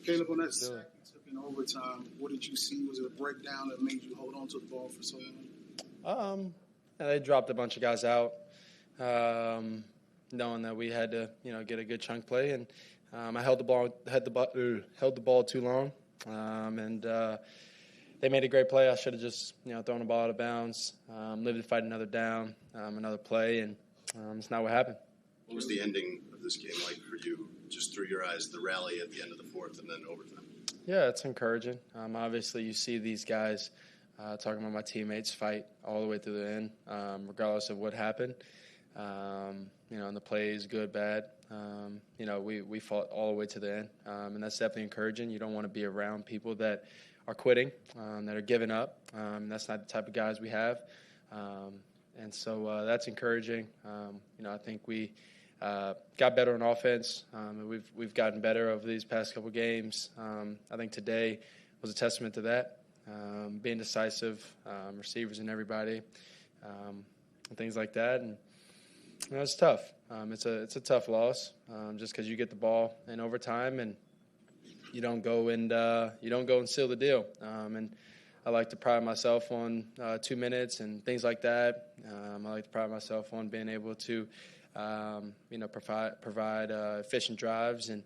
Caleb, on that sack you took in overtime, what did you see? Was it a breakdown that made you hold on to the ball for so long? They dropped a bunch of guys out, knowing that we had to, get a good chunk play, and I held the ball too long, and they made a great play. I should have just, thrown the ball out of bounds, lived to fight another down, another play, and it's not what happened. What was the ending of this game like for you, just through your eyes, the rally at the end of the fourth and then overtime? Yeah, it's encouraging. Obviously, you see these guys talking about my teammates fight all the way through the end, regardless of what happened. And the plays, good, bad. We fought all the way to the end, and that's definitely encouraging. You don't want to be around people that are quitting, that are giving up. That's not the type of guys we have. And so that's encouraging. I think we got better on offense. We've gotten better over these past couple games. I think today was a testament to that, being decisive, receivers and everybody, and things like that. And it's tough. It's a tough loss, just because you get the ball in overtime and you don't go and seal the deal. And I like to pride myself on 2 minutes and things like that. I like to pride myself on being able to, provide efficient drives, and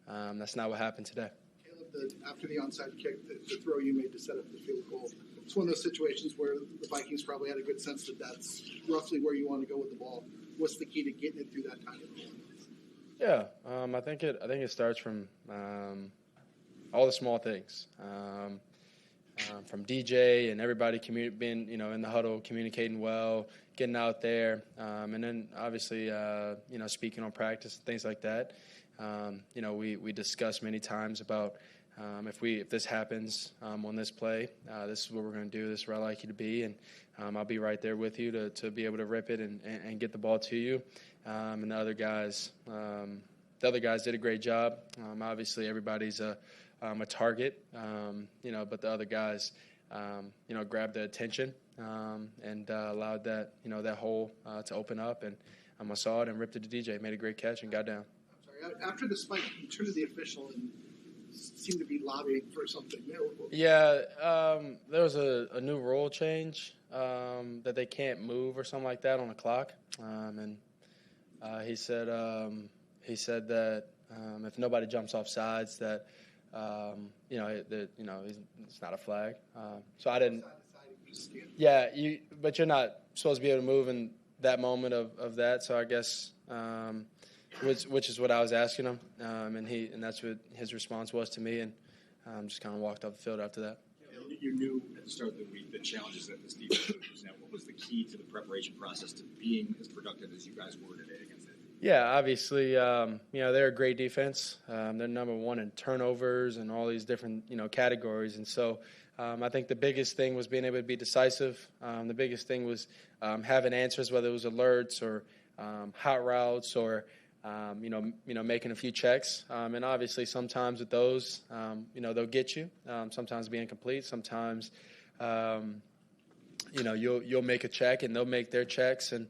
that's not what happened today. Caleb, after the onside kick, the throw you made to set up the field goal, it's one of those situations where the Vikings probably had a good sense that that's roughly where you want to go with the ball. What's the key to getting it through that kind of goal? Yeah, I think it starts from all the small things. From DJ and everybody being, in the huddle, communicating well, getting out there, and then obviously, speaking on practice and things like that. We discussed many times about if this happens on this play, this is what we're going to do. This is where I like you to be, and I'll be right there with you to be able to rip it and get the ball to you. And the other guys did a great job. Obviously, everybody's a target, but the other guys, grabbed the attention and allowed that, that hole to open up. And I saw it and ripped it to DJ, made a great catch and got down. I'm sorry, after the spike, you turned to the official and seemed to be lobbying for something. Yeah, there was a new rule change that they can't move or something like that on the clock. And he said that if nobody jumps off sides, that it's not a flag. So I didn't. Yeah, but you're not supposed to be able to move in that moment of that. So I guess, which is what I was asking him, and that's what his response was to me, and just kind of walked off the field after that. You knew at the start of the week the challenges that this defense would present. What was the key to the preparation process to being as productive as you guys were today against it? Yeah, obviously, they're a great defense. They're number one in turnovers and all these different, categories. And so I think the biggest thing was being able to be decisive. The biggest thing was having answers, whether it was alerts or hot routes or, making a few checks. And obviously sometimes with those, they'll get you. Sometimes being incomplete. Sometimes, you'll make a check and they'll make their checks, and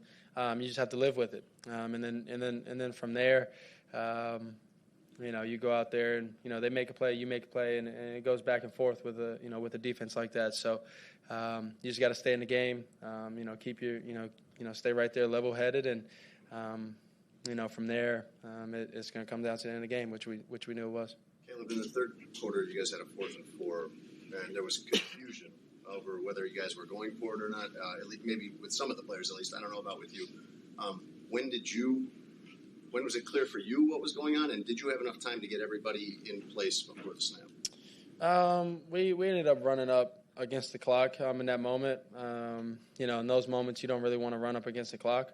you just have to live with it. And then from there, you go out there and they make a play, you make a play, and it goes back and forth with a defense like that. So you just got to stay in the game. Keep your stay right there, level-headed, and from there, it's going to come down to the end of the game, which we knew it was. Caleb, in the third quarter, you guys had a 4th and 4, and there was confusion over whether you guys were going for it or not. At least maybe with some of the players, at least. I don't know about with you. When was it clear for you what was going on, and did you have enough time to get everybody in place before the snap? We ended up running up against the clock in that moment. In those moments, you don't really want to run up against the clock,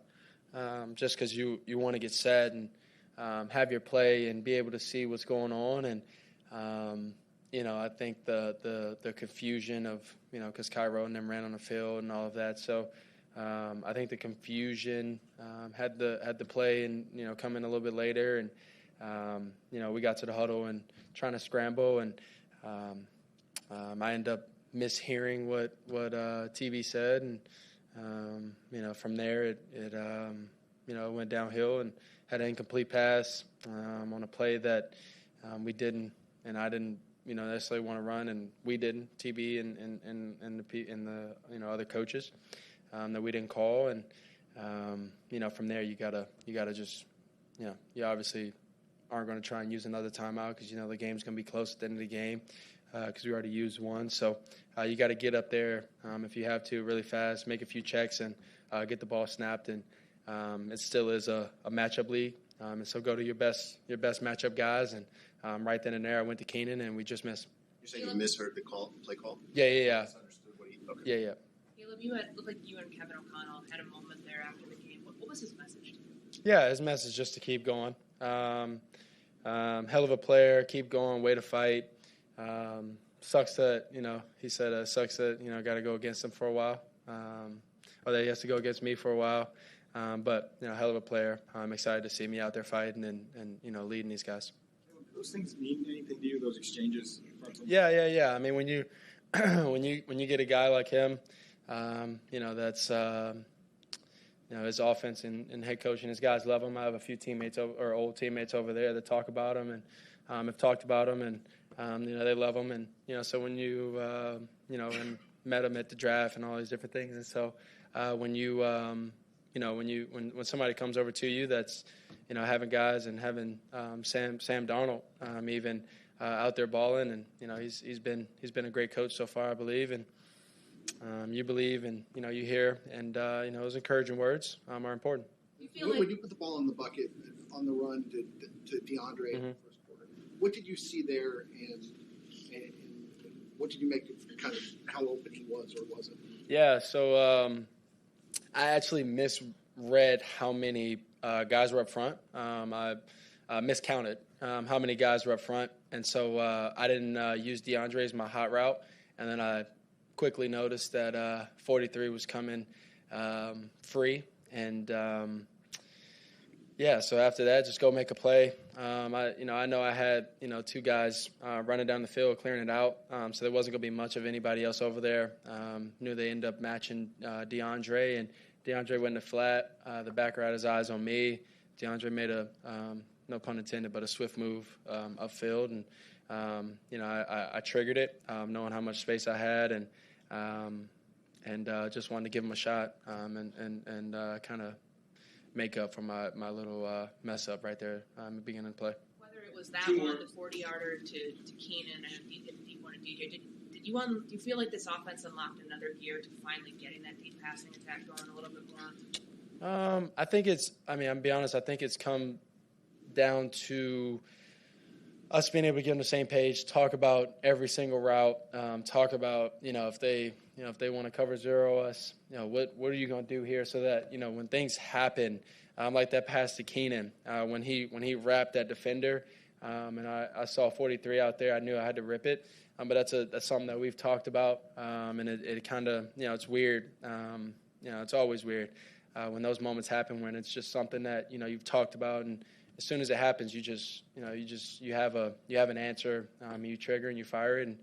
just because you want to get set and have your play and be able to see what's going on. And I think the confusion of because Cairo and them ran on the field and all of that. So I think the confusion had the play and come in a little bit later, and we got to the huddle and trying to scramble, and I ended up mishearing what TV said, and from there it went downhill and had an incomplete pass on a play that we didn't and I didn't necessarily want to run, and we didn't. TB and the other coaches that we didn't call, and from there you gotta just you obviously aren't going to try and use another timeout because the game's going to be close at the end of the game because we already used one. So you got to get up there if you have to really fast, make a few checks, and get the ball snapped. And it still is a matchup league, and so go to your best matchup guys. And right then and there, I went to Keenan, and we just missed. You're saying you misheard the play call? Yeah. Misunderstood what he. Okay. Yeah. Caleb, looked like you and Kevin O'Connell had a moment there after the game. What was his message to you? Yeah, his message just to keep going. Hell of a player, keep going, way to fight. Sucks that, he said sucks that, got to go against him for a while, or that he has to go against me for a while. But, hell of a player. I'm excited to see me out there fighting and leading these guys. Do those things mean anything to you, those exchanges? Yeah. I mean, when you when you get a guy like him, that's his offense and head coach and his guys love him. I have a few teammates or old teammates over there that talk about him and have talked about him, and they love him. And so when you and met him at the draft and all these different things, and so when somebody comes over to you, that's having guys and having Sam Darnold even out there balling, and he's been a great coach so far, I believe, and. You believe and you hear, and those encouraging words are important. When you put the ball in the bucket on the run to DeAndre in the first quarter, what did you see there, and what did you make of kind of how open he was or wasn't? Yeah, so I actually misread how many guys were up front. I miscounted how many guys were up front, and so I didn't use DeAndre as my hot route, and then I quickly noticed that 43 was coming free, and so after that, just go make a play. I know I had two guys running down the field, clearing it out, so there wasn't going to be much of anybody else over there. Knew they ended up matching DeAndre, and DeAndre went in the flat. The backer had his eyes on me. DeAndre made a no pun intended, but a swift move upfield, and I triggered it, knowing how much space I had, and just wanted to give him a shot and kind of make up for my little mess up right there at the beginning of the play. Whether it was that one, the 40-yarder to Keenan, and a deep one to DJ, do you feel like this offense unlocked another gear to finally getting that deep passing attack going a little bit more? I think I'm be honest, I think it's come down to us being able to get on the same page, talk about every single route, talk about if they want to cover zero us, what are you going to do here so that when things happen, like that pass to Keenan, when he wrapped that defender, and I saw 43 out there, I knew I had to rip it, but that's something that we've talked about, and it kind of it's weird, it's always weird when those moments happen, when it's just something that you've talked about, and as soon as it happens, you have an answer. You trigger and you fire it, and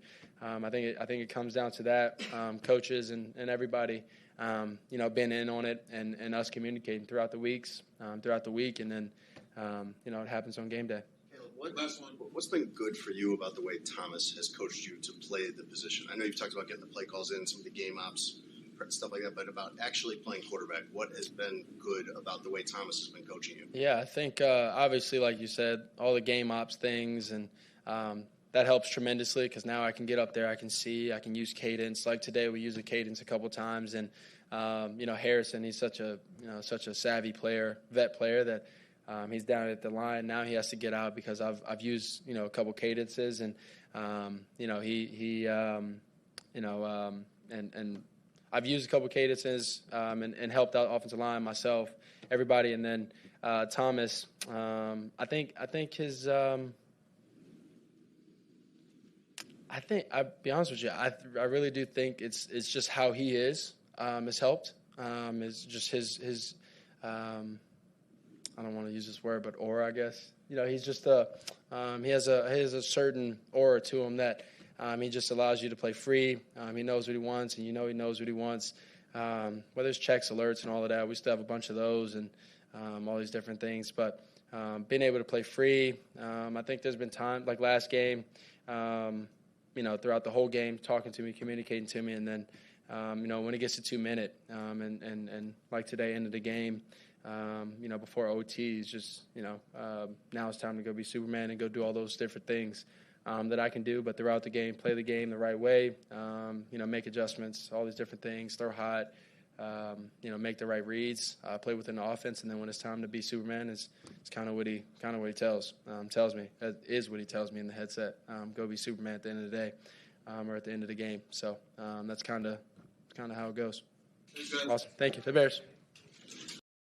I think it comes down to that. Coaches and everybody, being in on it, and us communicating throughout the week, and then it happens on game day. What's been good for you about the way Thomas has coached you to play the position? I know you've talked about getting the play calls in, some of the game ops, stuff like that, but about actually playing quarterback, what has been good about the way Thomas has been coaching you? Yeah, I think obviously, like you said, all the game ops things, and that helps tremendously because now I can get up there, I can see, I can use cadence. Like today, we used a cadence a couple times, and Harrison, he's such a savvy player, vet player that he's down at the line. Now he has to get out because I've used a couple cadences, and and I've used a couple cadences and helped out offensive line myself, everybody, and then Thomas. I think his. I'll be honest with you. I really do think it's just how he is has helped. It's just his. I don't want to use this word, but aura, I guess. He's just he has a certain aura to him that. He just allows you to play free. He knows what he wants, and he knows what he wants. Whether it's checks, alerts, and all of that, we still have a bunch of those and all these different things. But being able to play free, I think there's been time, like last game, throughout the whole game, talking to me, communicating to me, and then, when it gets to 2-minute, and like today, end of the game, before OT, it's just, now it's time to go be Superman and go do all those different things that I can do. But throughout the game, play the game the right way, make adjustments, all these different things, throw hot, make the right reads, play within the offense, and then when it's time to be Superman, it's kind of what he tells me. That is what he tells me in the headset. Go be Superman at the end of the day, or at the end of the game. So that's kind of how it goes. Awesome. Thank you. The Bears.